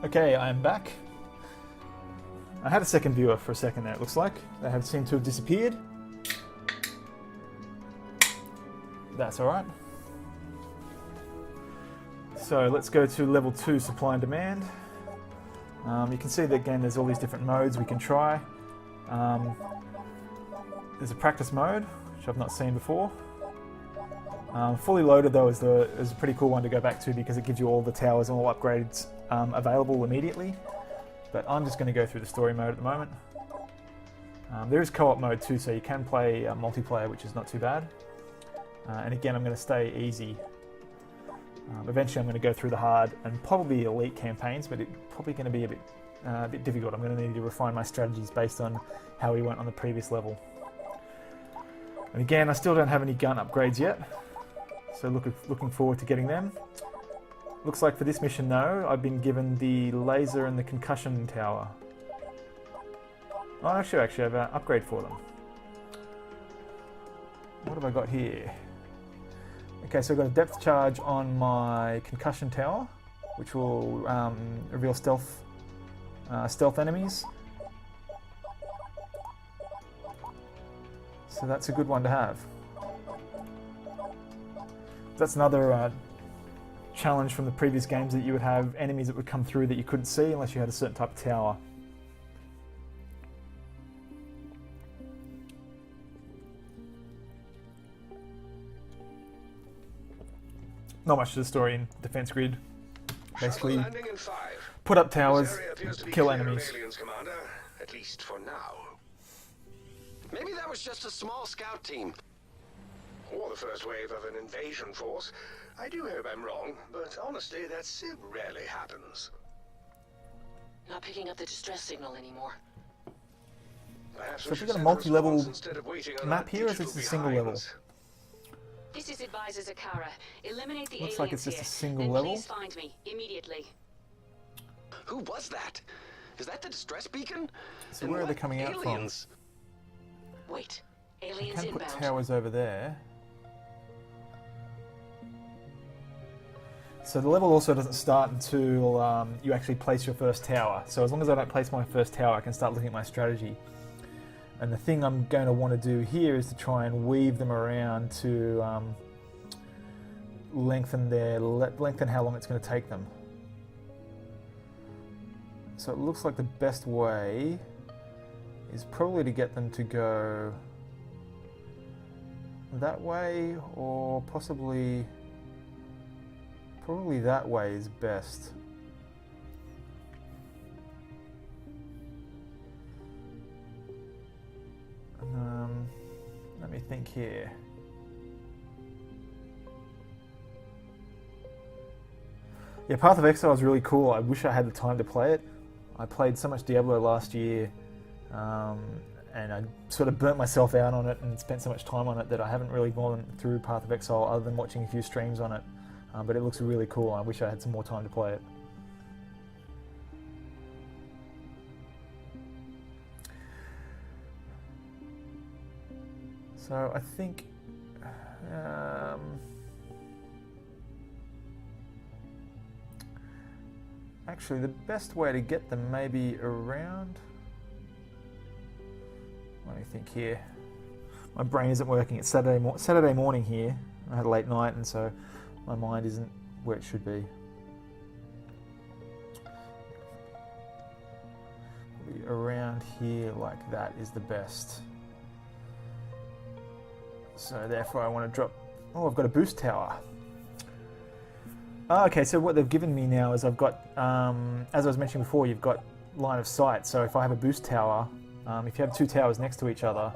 Okay, I am back. I had a second viewer for a second there, it looks like. They have seemed to have disappeared. That's alright. So let's go to level 2, supply and demand. You can see that again there's all these different modes we can try. There's a practice mode, which I've not seen before. Fully loaded though is a pretty cool one to go back to because it gives you all the towers and all upgrades available immediately. But I'm just going to go through the story mode at the moment. There is co-op mode too, so you can play multiplayer, which is not too bad. And again, I'm going to stay easy. Eventually I'm going to go through the hard and probably elite campaigns, but it's probably going to be a bit difficult. I'm going to need to refine my strategies based on how we went on the previous level. And again, I still don't have any gun upgrades yet, so looking forward to getting them. Looks like for this mission though, I've been given the laser and the concussion tower. Oh, actually I have an upgrade for them. What have I got here? Okay, so I've got a depth charge on my concussion tower, which will reveal stealth enemies. So that's a good one to have. That's another challenge from the previous games, that you would have enemies that would come through that you couldn't see unless you had a certain type of tower. Not much to the story in Defense Grid. Basically, put up towers, kill enemies. Aliens, Commander, at least for now. Maybe that was just a small scout team. Or the first wave of an invasion force. I do hope I'm wrong, but honestly, that rarely happens. Not picking up the distress signal anymore. Perhaps So if we've got a multi-level map here, or is this a single level? This is Advisor Zakara. Eliminate the Looks aliens like it's just here. a single Then level. Please find me immediately. Who was that? Is that the distress beacon? So And where are they what coming out aliens? Wait, from? I aliens can put inbound. towers over there. So the level also doesn't start until you actually place your first tower. So as long as I don't place my first tower, I can start looking at my strategy. And the thing I'm going to want to do here is to try and weave them around to lengthen how long it's going to take them. So it looks like the best way is probably to get them to go that way, or probably that way is best. Let me think here. Yeah, Path of Exile is really cool. I wish I had the time to play it. I played so much Diablo last year, and I sort of burnt myself out on it and spent so much time on it that I haven't really gone through Path of Exile other than watching a few streams on it. But it looks really cool. I wish I had some more time to play it. So I think actually the best way to get them maybe around. Let me think here. My brain isn't working. It's Saturday morning here. I had a late night, and so my mind isn't where it should be. Probably around here like that is the best. So therefore I want to drop... Oh, I've got a boost tower. Okay, so what they've given me now is I've got, as I was mentioning before, you've got line of sight. So if I have a boost tower, if you have two towers next to each other,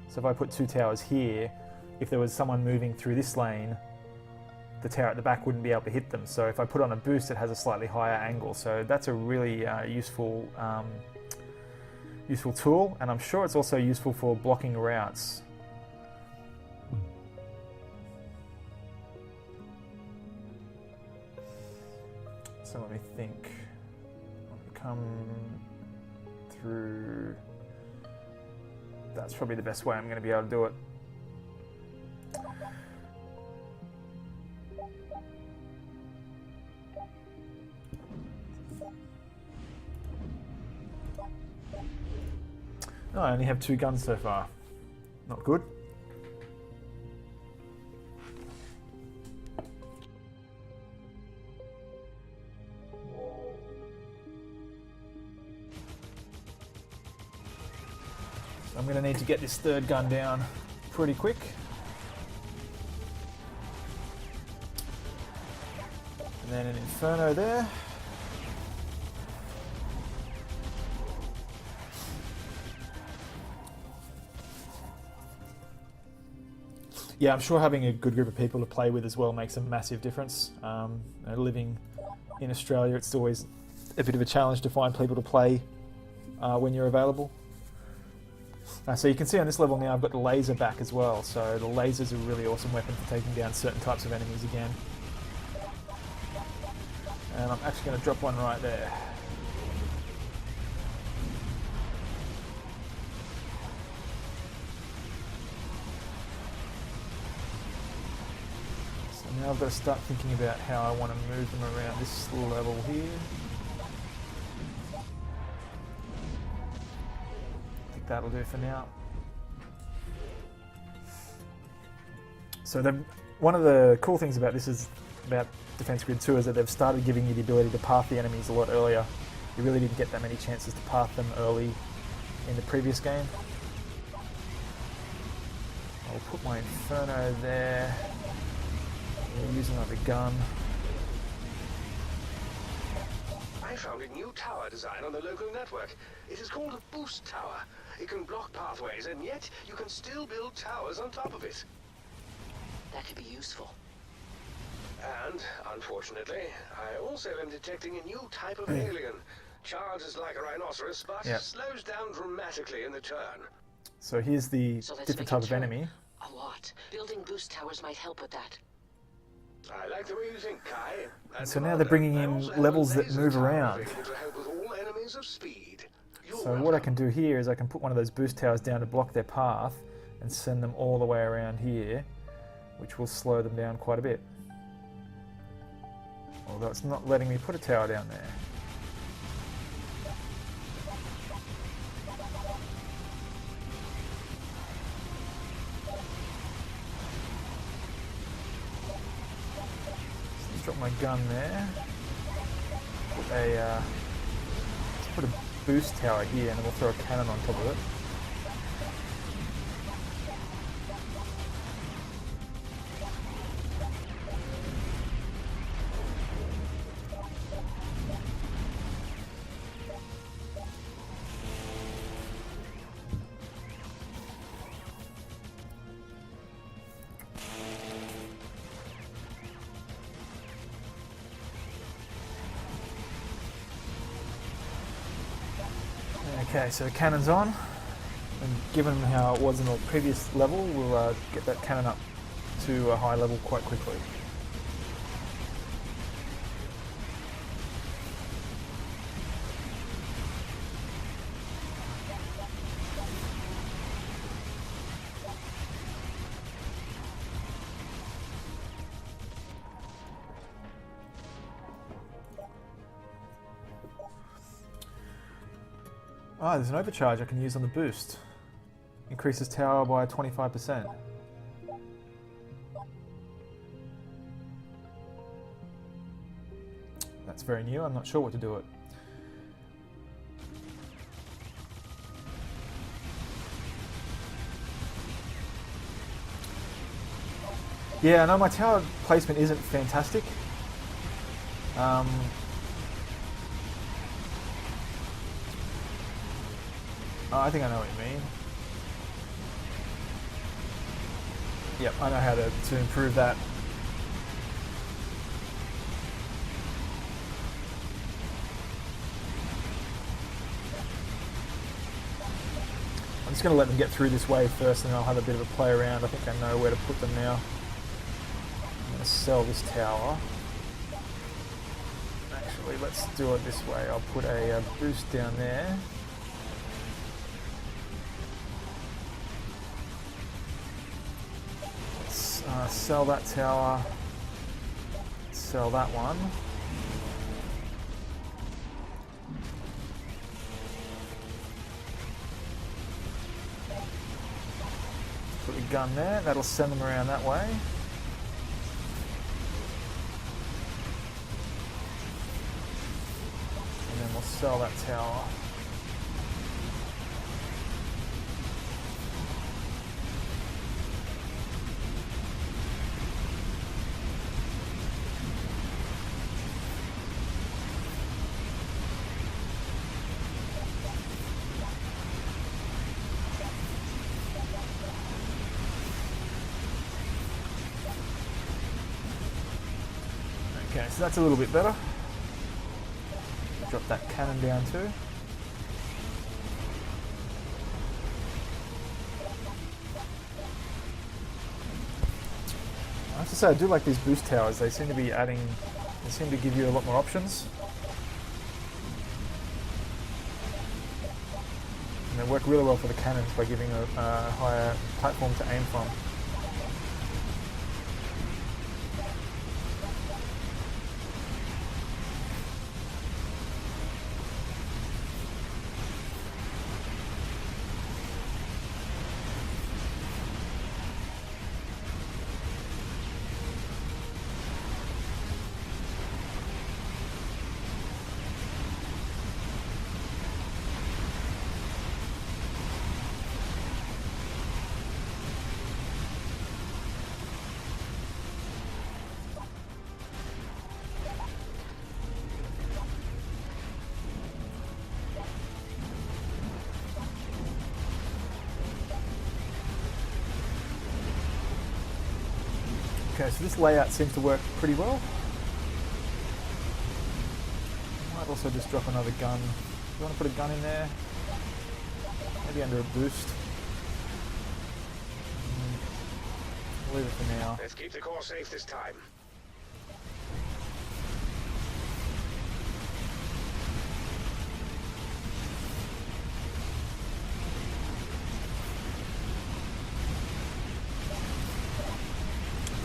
so if I put two towers here, if there was someone moving through this lane, the tower at the back wouldn't be able to hit them. So if I put on a boost, it has a slightly higher angle. So that's a really useful tool, and I'm sure it's also useful for blocking routes. So let me think. I'll come through. That's probably the best way I'm going to be able to do it. Oh, I only have 2 guns so far. Not good. So I'm going to need to get this 3rd gun down pretty quick. And then an Inferno there. Yeah, I'm sure having a good group of people to play with as well makes a massive difference. Living in Australia, it's always a bit of a challenge to find people to play when you're available. So you can see on this level now I've got the laser back as well, so the laser's a really awesome weapon for taking down certain types of enemies again. And I'm actually going to drop one right there. So now I've got to start thinking about how I want to move them around this level here. I think that'll do for now. So one of the cool things about this is about Defense Grid 2 is that they've started giving you the ability to path the enemies a lot earlier. You really didn't get that many chances to path them early in the previous game. I'll put my Inferno there. I'll use another gun. I found a new tower design on the local network. It is called a boost tower. It can block pathways, and yet you can still build towers on top of it. That could be useful. And, unfortunately, I also am detecting a new type of alien. Charges like a rhinoceros, but slows down dramatically in the turn. So here's the different type of enemy. A lot. Building boost towers might help with that. I like the way you think, Kai. And so now they're bringing in levels that move around. To help with all enemies of speed. So what I can do here is I can put one of those boost towers down to block their path and send them all the way around here, which will slow them down quite a bit. Although it's not letting me put a tower down there. So let's drop my gun there. Let's put a boost tower here and then we'll throw a cannon on top of it. Okay, so the cannon's on, and given how it was in the previous level, we'll get that cannon up to a high level quite quickly. Ah, there's an overcharge I can use on the boost. Increases tower by 25%. That's very new, I'm not sure what to do with it. Yeah, I know my tower placement isn't fantastic. I think I know what you mean. Yep, I know how to improve that. I'm just going to let them get through this wave first and then I'll have a bit of a play around. I think I know where to put them now. I'm going to sell this tower. Actually, let's do it this way. I'll put a boost down there. Sell that tower, sell that one. gun there. That'll send them around that way. And then we'll sell that tower. Okay, so that's a little bit better. Drop that cannon down too. I have to say, I do like these boost towers. They seem to be adding, they seem to give you a lot more options. And they work really well for the cannons by giving a higher platform to aim from. Okay, so this layout seems to work pretty well. Might also just drop another gun. Do you want to put a gun in there? Maybe under a boost. Leave it for now. Let's keep the core safe this time.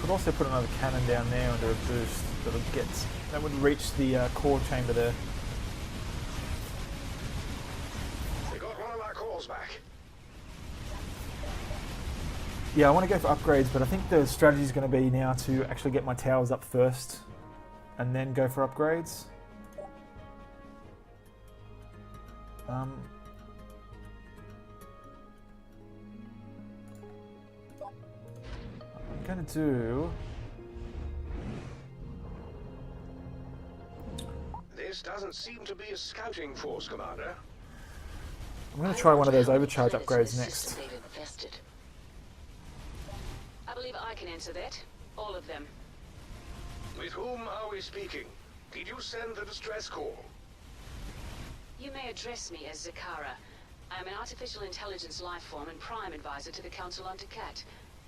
Could also put another cannon down there under a boost that would reach the core chamber there. We got one of our cores back. Yeah, I want to go for upgrades, but I think the strategy is going to be now to actually get my towers up first and then go for upgrades. I'm going to do... This doesn't seem to be a scouting force, Commander. I'm going to try one of those overcharge upgrades next. I believe I can answer that. All of them. With whom are we speaking? Did you send the distress call? You may address me as Zakara. I am an artificial intelligence life form and prime advisor to the Council on Takat.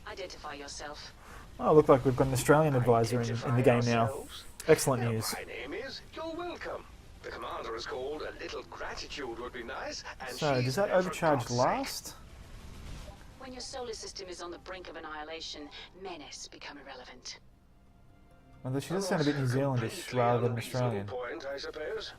Identify yourself. Oh, look like we've got an Australian advisor in the game now. Excellent news. My name is. You're welcome. The commander is called. A little gratitude would be nice. And So, does that overcharge last? When your solar system is on the brink of annihilation, menace become irrelevant. Well, she does sound a bit New Zealandish rather than Australian. Point, I suppose.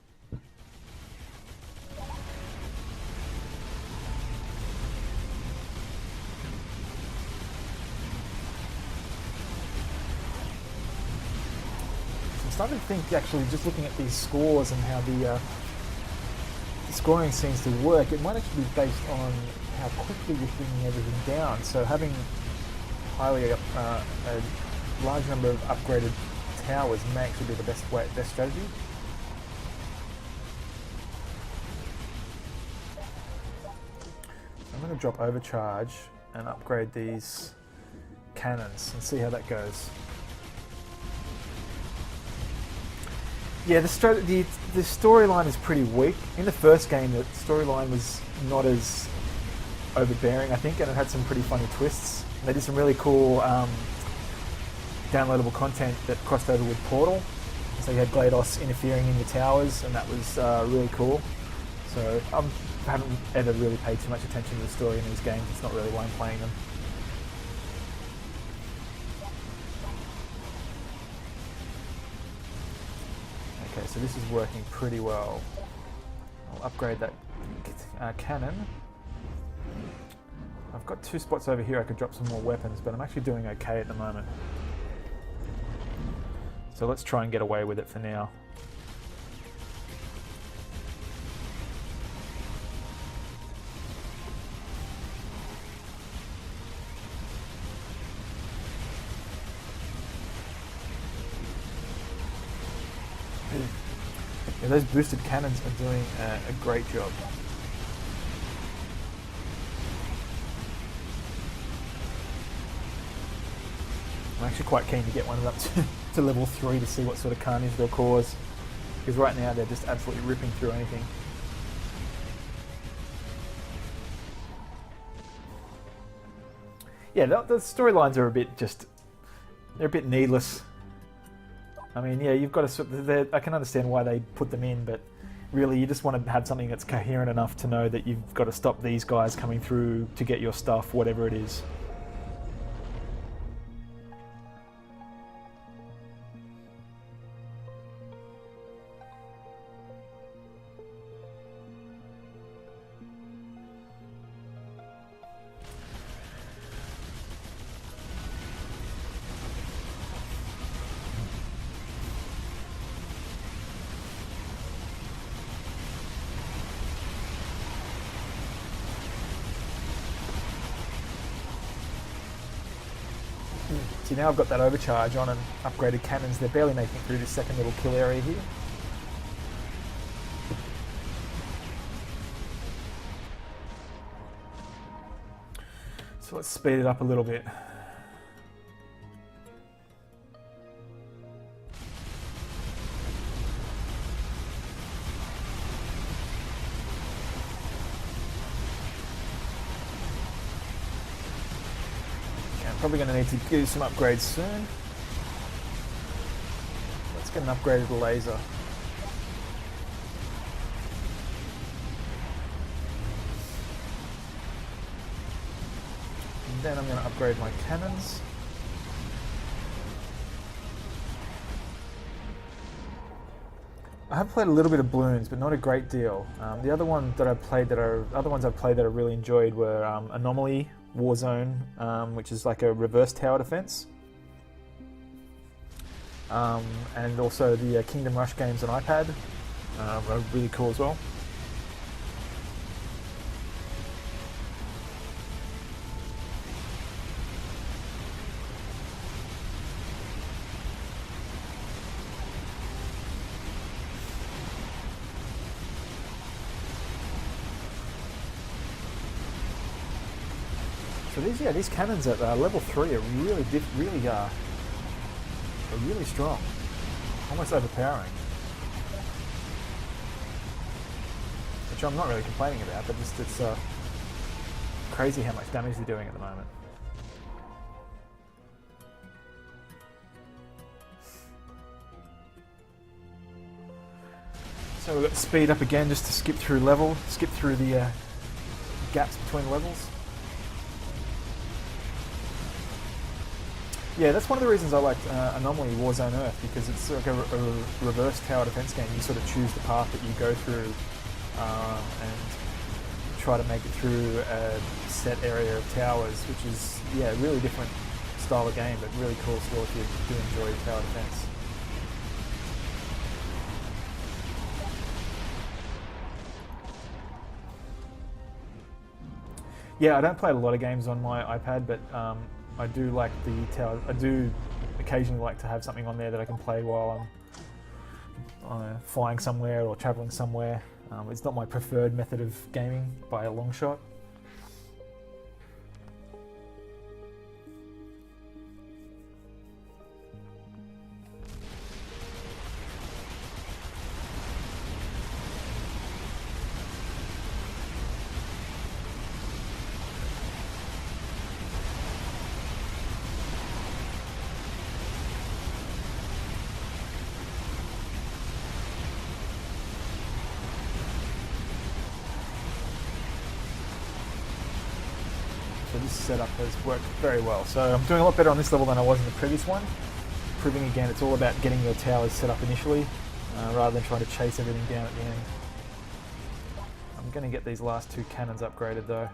I'm starting to think, actually, just looking at these scores and how the scoring seems to work, it might actually be based on how quickly you're bringing everything down. So having a large number of upgraded towers may actually be the best strategy. I'm going to drop overcharge and upgrade these cannons and see how that goes. Yeah, the storyline is pretty weak. In the first game, the storyline was not as overbearing, I think, and it had some pretty funny twists. They did some really cool downloadable content that crossed over with Portal. So you had GLaDOS interfering in your towers, and that was really cool. So I haven't ever really paid too much attention to the story in these games. It's not really why I'm playing them. Okay, so this is working pretty well. I'll upgrade that cannon. I've I've got 2 spots over here I could drop some more weapons, but I'm actually doing okay at the moment. So let's try and get away with it for now. Yeah, those boosted cannons are doing a great job. I'm actually quite keen to get one up to level 3 to see what sort of carnage they'll cause, because right now they're just absolutely ripping through anything. Yeah, the storylines are a bit they're a bit needless. I mean, yeah, you've got to. I can understand why they put them in, but really, you just want to have something that's coherent enough to know that you've got to stop these guys coming through to get your stuff, whatever it is. See, now I've got that overcharge on and upgraded cannons. They're barely making it through this second little kill area here. So let's speed it up a little bit. Probably going to need to do some upgrades soon. Let's get an upgraded laser. And then I'm going to upgrade my cannons. I have played a little bit of Bloons, but not a great deal. The other ones I've played that I really enjoyed were Anomaly, Warzone, which is like a reverse tower defense, and also the Kingdom Rush games on iPad are really cool as well. So these cannons at level 3 are really strong, almost overpowering. Which I'm not really complaining about, but just it's crazy how much damage they're doing at the moment. So we've got to speed up again just to skip through the gaps between levels. Yeah, that's one of the reasons I like Anomaly Warzone Earth, because it's like a reverse tower defense game. You sort of choose the path that you go through and try to make it through a set area of towers, which is, yeah, a really different style of game, but really cool still if you do enjoy tower defense. Yeah, I don't play a lot of games on my iPad, but I do like the tower. I do occasionally like to have something on there that I can play while I'm flying somewhere or traveling somewhere. It's not my preferred method of gaming by a long shot. So this setup has worked very well. So I'm doing a lot better on this level than I was in the previous one. Proving again it's all about getting your towers set up initially rather than trying to chase everything down at the end. I'm going to get these last 2 cannons upgraded though.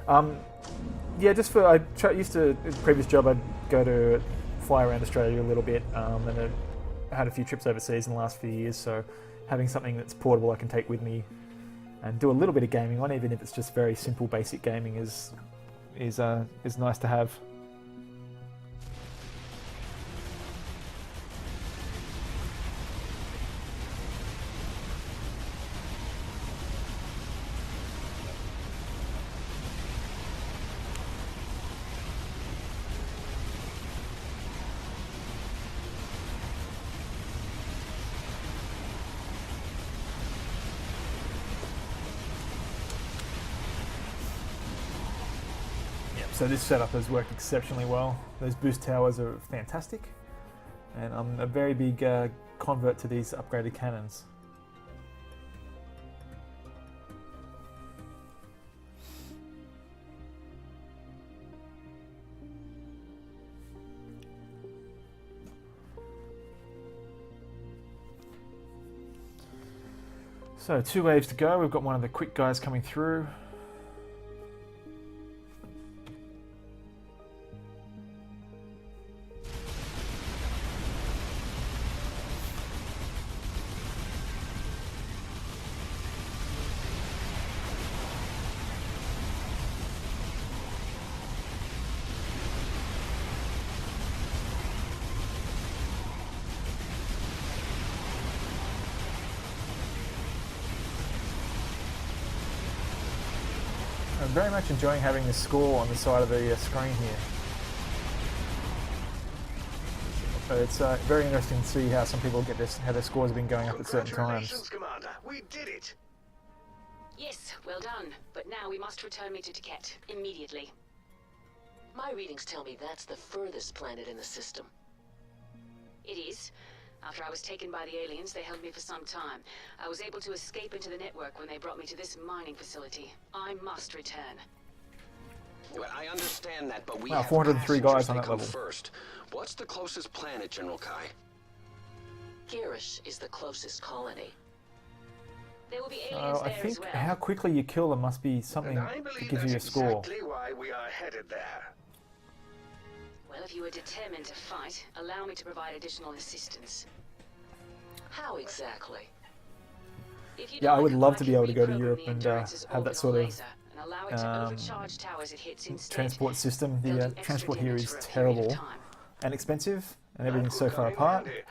Yeah, just for used to in the previous job I'd go to fly around Australia a little bit, and I had a few trips overseas in the last few years. So having something that's portable I can take with me and do a little bit of gaming on, even if it's just very simple, basic gaming, is nice to have. So this setup has worked exceptionally well. Those boost towers are fantastic, and I'm a very big convert to these upgraded cannons. So 2 waves to go. We've got one of the quick guys coming through. I'm very much enjoying having the score on the side of the screen here. So it's very interesting to see how some people get this, how their scores have been going up at certain times. Congratulations, Commander. We did it. Yes, well done. But now we must return me to Taket immediately. My readings tell me that's the furthest planet in the system. It is. After I was taken by the aliens, they held me for some time. I was able to escape into the network when they brought me to this mining facility. I must return. Well, I understand that, but we Wow, have 403 guys passengers. on They that come level. first. What's the closest planet, General Kai? Girish is the closest colony. There will be aliens I there as think well. how quickly you kill them must be something And I that believe gives you a that's score. exactly why we are headed there. Well, if you are determined to fight, allow me to provide additional assistance. How exactly? If you Yeah, I like, would love to can be able to go to reprogram Europe the and Endurance's have that orbital sort of laser and allow it to overcharge towers it hits instead. transport system. They'll The do extra transport here damage is for a period of terrible time. and expensive, and everything's That so would far come in apart. handy.